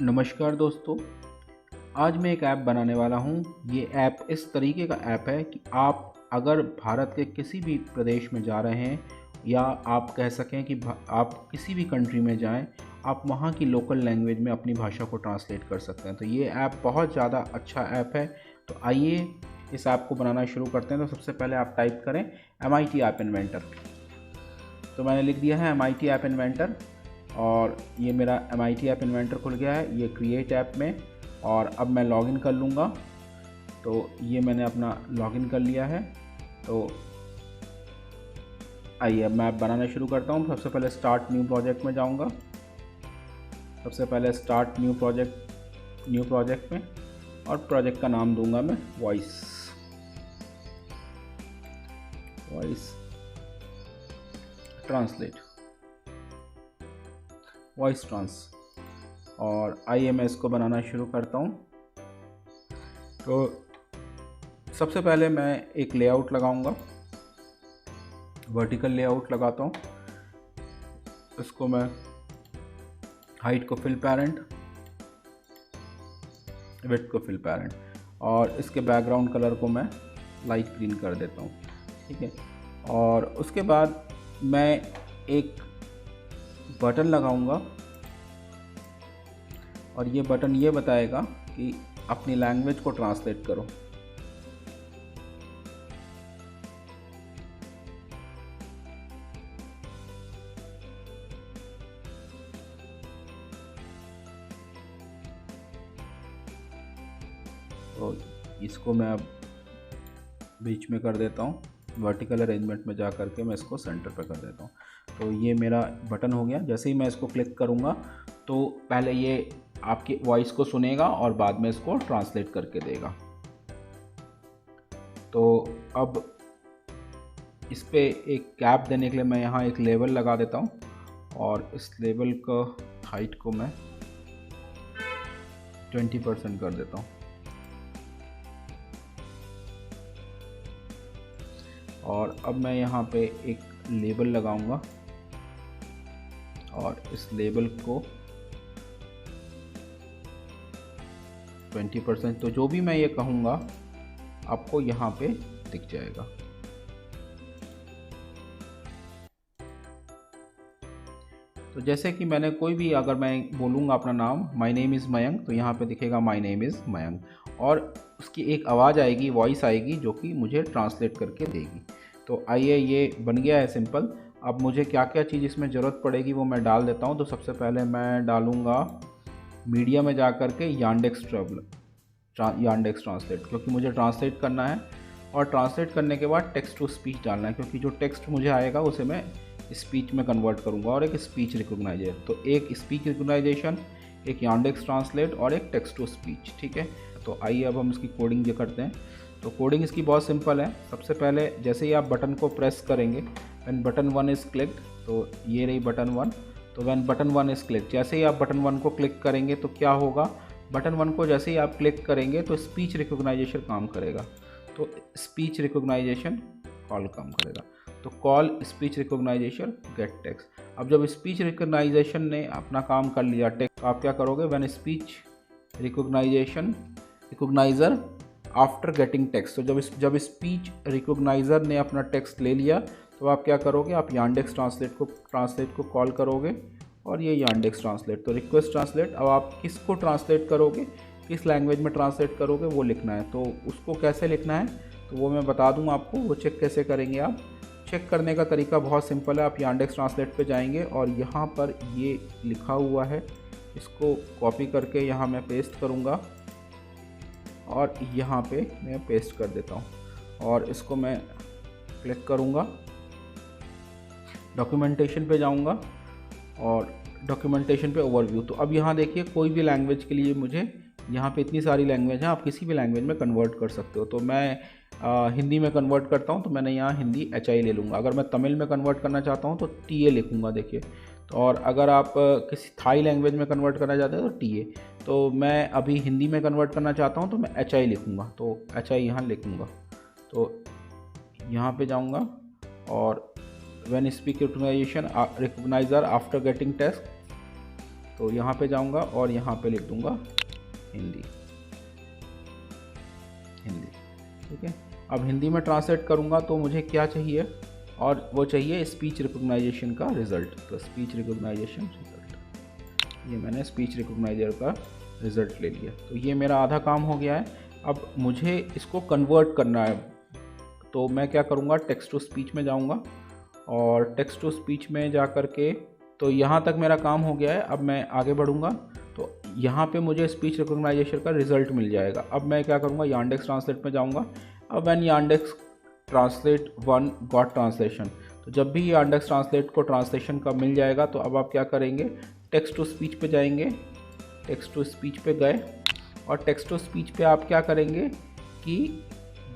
नमस्कार दोस्तों। आज मैं एक ऐप बनाने वाला हूँ। ये ऐप इस तरीके का ऐप है कि आप अगर भारत के किसी भी प्रदेश में जा रहे हैं या आप कह सकें कि आप किसी भी कंट्री में जाएं, आप वहाँ की लोकल लैंग्वेज में अपनी भाषा को ट्रांसलेट कर सकते हैं। तो ये ऐप बहुत ज़्यादा अच्छा ऐप है। तो आइए इस ऐप को बनाना शुरू करते हैं। तो सबसे पहले आप टाइप करें MIT ऐप इन्वेंटर। तो मैंने लिख दिया है MIT ऐप इन्वेंटर और ये मेरा MIT ऐप इन्वेंटर खुल गया है ये क्रिएट ऐप में। और अब मैं लॉगिन कर लूँगा। तो ये मैंने अपना लॉगिन कर लिया है। तो आइए अब मैं ऐप बनाना शुरू करता हूँ। सबसे पहले स्टार्ट न्यू प्रोजेक्ट में जाऊँगा। सबसे पहले स्टार्ट न्यू प्रोजेक्ट में और प्रोजेक्ट का नाम दूंगा मैं वॉइस ट्रांसलेट वॉइस ट्रांस। और आइए मैं इसको बनाना शुरू करता हूँ। तो सबसे पहले मैं एक लेआउट लगाऊंगा, वर्टिकल लेआउट लगाता हूँ। इसको मैं हाइट को फिल पैरेंट, विड्थ को फिल पैरेंट और इसके बैकग्राउंड कलर को मैं लाइट ग्रीन कर देता हूँ। ठीक है। और उसके बाद मैं एक बटन लगाऊंगा और ये बटन ये बताएगा कि अपनी लैंग्वेज को ट्रांसलेट करो। तो इसको मैं अब बीच में कर देता हूँ, वर्टिकल अरेंजमेंट में जा कर के मैं इसको सेंटर पर कर देता हूँ। तो ये मेरा बटन हो गया। जैसे ही मैं इसको क्लिक करूँगा तो पहले ये आपकी वॉइस को सुनेगा और बाद में इसको ट्रांसलेट करके देगा। तो अब इस पे एक कैप देने के लिए मैं यहाँ एक लेबल लगा देता हूँ और इस लेबल का हाइट को मैं 20% कर देता हूँ। और अब मैं यहाँ पे एक लेबल लगाऊंगा और इस लेबल को 20%, तो जो भी मैं ये कहूँगा आपको यहाँ पे दिख जाएगा। तो जैसे कि मैंने कोई भी अगर मैं बोलूँगा अपना नाम माय नेम इज़ मयंक, तो यहाँ पे दिखेगा माय नेम इज़ मयंक और उसकी एक आवाज़ आएगी, वॉइस आएगी जो कि मुझे ट्रांसलेट करके देगी। तो आइए ये बन गया है सिंपल। अब मुझे क्या क्या चीज़ इसमें ज़रूरत पड़ेगी वो मैं डाल देता हूँ। तो सबसे पहले मैं डालूँगा मीडिया में जा कर के यांडेक्स ट्रांसलेट, क्योंकि मुझे ट्रांसलेट करना है और ट्रांसलेट करने के बाद टेक्स्ट टू स्पीच डालना है, क्योंकि जो टेक्स्ट मुझे आएगा उसे मैं स्पीच में कन्वर्ट करूँगा। और एक स्पीच रिकॉग्नाइजर, तो एक स्पीच रिकॉग्नाइजेशन, एक यांडेक्स ट्रांसलेट और एक टेक्स्ट टू स्पीच। ठीक है। तो आइए अब हम इसकी कोडिंग जो करते हैं। तो कोडिंग इसकी बहुत सिंपल है। सबसे पहले जैसे ही आप बटन को प्रेस करेंगे, व्हेन बटन 1 इज़ क्लिक्ड, तो ये रही बटन 1। तो व्हेन बटन 1 इज़ क्लिक, जैसे ही आप बटन 1 को क्लिक करेंगे तो क्या होगा, बटन 1 को जैसे ही आप क्लिक करेंगे तो स्पीच रिकॉग्नाइजेशन काम करेगा। तो स्पीच रिकॉग्नाइजेशन कॉल काम करेगा। तो call speech recognition get text. अब जब स्पीच रिकॉग्नाइजेशन ने अपना काम कर लिया टेक्स्ट, तो आप क्या करोगे, when speech recogniser after getting text. तो जब स्पीच रिकॉग्नाइजर ने अपना टेक्स्ट ले लिया तो आप क्या करोगे, आप यांडेक्स ट्रांसलेट को कॉल करोगे और ये यांडेक्स ट्रांसलेट। तो रिक्वेस्ट ट्रांसलेट, अब आप किसको ट्रांसलेट करोगे, किस लैंग्वेज में ट्रांसलेट करोगे वो लिखना है। तो उसको कैसे लिखना है तो वो मैं बता दूँ आपको। वो चेक कैसे करेंगे आप, चेक करने का तरीका बहुत सिंपल है। आप यांडेक्स ट्रांसलेट पे जाएंगे और यहाँ पर ये लिखा हुआ है, इसको कॉपी करके यहाँ मैं पेस्ट करूँगा और यहाँ पे मैं पेस्ट कर देता हूँ और इसको मैं क्लिक करूँगा, डॉक्यूमेंटेशन पे जाऊँगा और डॉक्यूमेंटेशन पे ओवरव्यू। तो अब यहाँ देखिए कोई भी लैंग्वेज के लिए मुझे यहाँ पे इतनी सारी लैंग्वेज हैं, आप किसी भी लैंग्वेज में कन्वर्ट कर सकते हो। तो मैं हिंदी में कन्वर्ट करता हूँ, तो मैंने यहाँ हिंदी HI ले लूँगा। अगर मैं तमिल में कन्वर्ट करना चाहता हूँ तो TA लिखूँगा, देखिए। तो और अगर आप किसी थाई लैंग्वेज में कन्वर्ट करना चाहते हैं तो TA। तो मैं अभी हिंदी में कन्वर्ट करना चाहता हूँ तो मैं HI लिखूँगा, तो HI यहाँ लिखूँगा। तो यहाँ पे जाऊँगा और when speech recogniser after getting text, तो यहाँ पे जाऊँगा और यहाँ पे लिख दूँगा हिंदी। ठीक है, अब हिंदी में ट्रांसलेट करूँगा तो मुझे क्या चाहिए, और वो चाहिए स्पीच रिकॉग्नाइजेशन का रिज़ल्ट। तो स्पीच रिकॉग्नाइजेशन रिज़ल्ट, ये मैंने स्पीच रिकॉग्नाइजर का रिज़ल्ट ले लिया। तो ये मेरा आधा काम हो गया है। अब मुझे इसको कन्वर्ट करना है, तो मैं क्या करूँगा, टेक्स्ट टू स्पीच में जाऊँगा और टेक्स्ट टू स्पीच में जा कर के, तो यहाँ तक मेरा काम हो गया है। अब मैं आगे बढ़ूँगा तो यहाँ पे मुझे स्पीच रिकॉग्नाइजेशन का रिज़ल्ट मिल जाएगा। अब मैं क्या करूँगा, यांडेक्स ट्रांसलेट में जाऊँगा। अब when Yandex translate one got translation, तो जब भी यांडेक्स ट्रांसलेट को ट्रांसलेशन का मिल जाएगा तो अब आप क्या करेंगे, टेक्स्ट टू स्पीच पे जाएंगे। टेक्स्ट टू स्पीच पे गए और टेक्स्ट टू स्पीच पे आप क्या करेंगे कि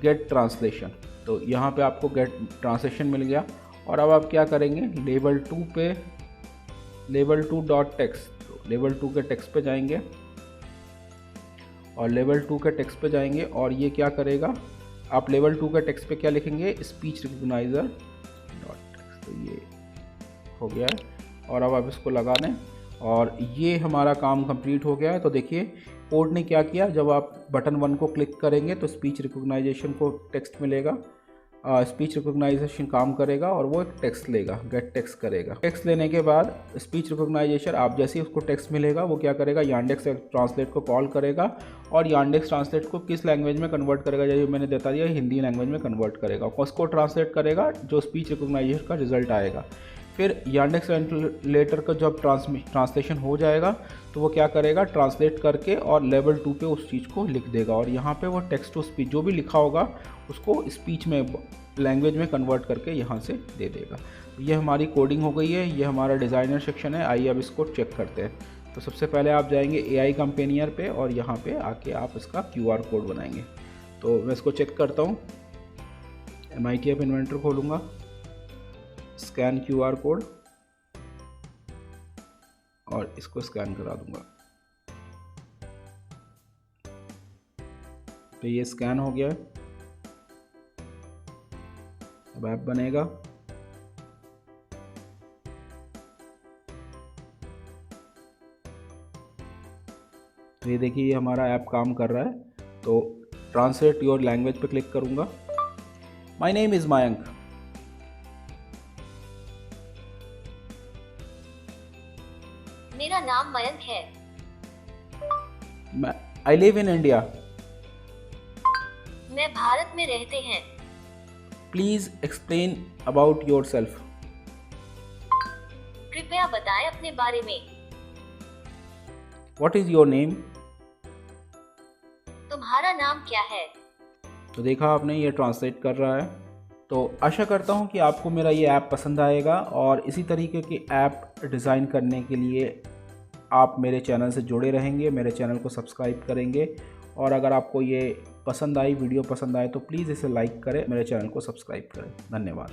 गेट ट्रांसलेशन, तो यहाँ पे आपको गेट ट्रांसलेशन मिल गया। और अब आप क्या करेंगे, लेवल 2 पे, लेवल 2 डॉट टेक्स्ट, तो लेवल 2 के टेक्स्ट पे जाएंगे और लेवल 2 के टेक्स्ट पे जाएंगे और ये क्या करेगा, आप लेवल 2 के टेक्स्ट पे क्या लिखेंगे, स्पीच रिकॉग्नाइजर डॉट टेक्स्ट। तो ये हो गया है और अब आप इसको लगा दें और ये हमारा काम कंप्लीट हो गया है। तो देखिए कोड ने क्या किया, जब आप बटन 1 को क्लिक करेंगे तो स्पीच रिकॉग्नाइजेशन को टेक्स्ट मिलेगा, स्पीच रिकॉग्नाइजेशन काम करेगा और वो एक टेक्स्ट लेगा, गेट टेक्स्ट करेगा। टेक्स्ट लेने के बाद स्पीच रिकॉग्नाइजेशन, आप जैसे ही उसको टेक्स्ट मिलेगा वो क्या करेगा, यांडेक्स ट्रांसलेट को कॉल करेगा और यांडेक्स ट्रांसलेट को किस लैंग्वेज में कन्वर्ट करेगा, जैसे मैंने बता दिया हिंदी लैंग्वेज में कन्वर्ट करेगा, उसको ट्रांसलेट करेगा जो स्पीच रिकॉग्नाइजेशन का रिजल्ट आएगा। फिर यांडेक्स ट्रांसलेटर का जब ट्रांसलेशन हो जाएगा तो वो क्या करेगा, ट्रांसलेट करके और लेवल 2 पे उस चीज़ को लिख देगा और यहाँ पे वो टेक्स्ट टू स्पीच जो भी लिखा होगा उसको स्पीच में, लैंग्वेज में कन्वर्ट करके यहाँ से दे देगा। ये हमारी कोडिंग हो गई है, ये हमारा डिज़ाइनर सेक्शन है। आइए अब इसको चेक करते हैं। तो सबसे पहले आप जाएंगे AI कंपेनियर पे और यहाँ पे आके आप इसका QR कोड बनाएंगे। तो मैं इसको चेक करता हूँ, MIT ऐप इन्वेंटर खोलूँगा, स्कैन QR कोड और इसको स्कैन करा दूंगा। तो ये स्कैन हो गया है, अब ऐप बनेगा। तो ये देखिए ये हमारा ऐप काम कर रहा है। तो ट्रांसलेट योर लैंग्वेज पे क्लिक करूंगा। My name is Mayank. मेरा नाम मयंक है। I live in India. मैं भारत में रहते हैं। Please explain about your self. कृपया बताएं अपने बारे में। What is your name. तुम्हारा नाम क्या है। तो देखा आपने, ये ट्रांसलेट कर रहा है। तो आशा करता हूँ कि आपको मेरा ये ऐप पसंद आएगा और इसी तरीके की ऐप डिज़ाइन करने के लिए आप मेरे चैनल से जुड़े रहेंगे, मेरे चैनल को सब्सक्राइब करेंगे और अगर आपको ये पसंद आई, वीडियो पसंद आए तो प्लीज़ इसे लाइक करें, मेरे चैनल को सब्सक्राइब करें। धन्यवाद।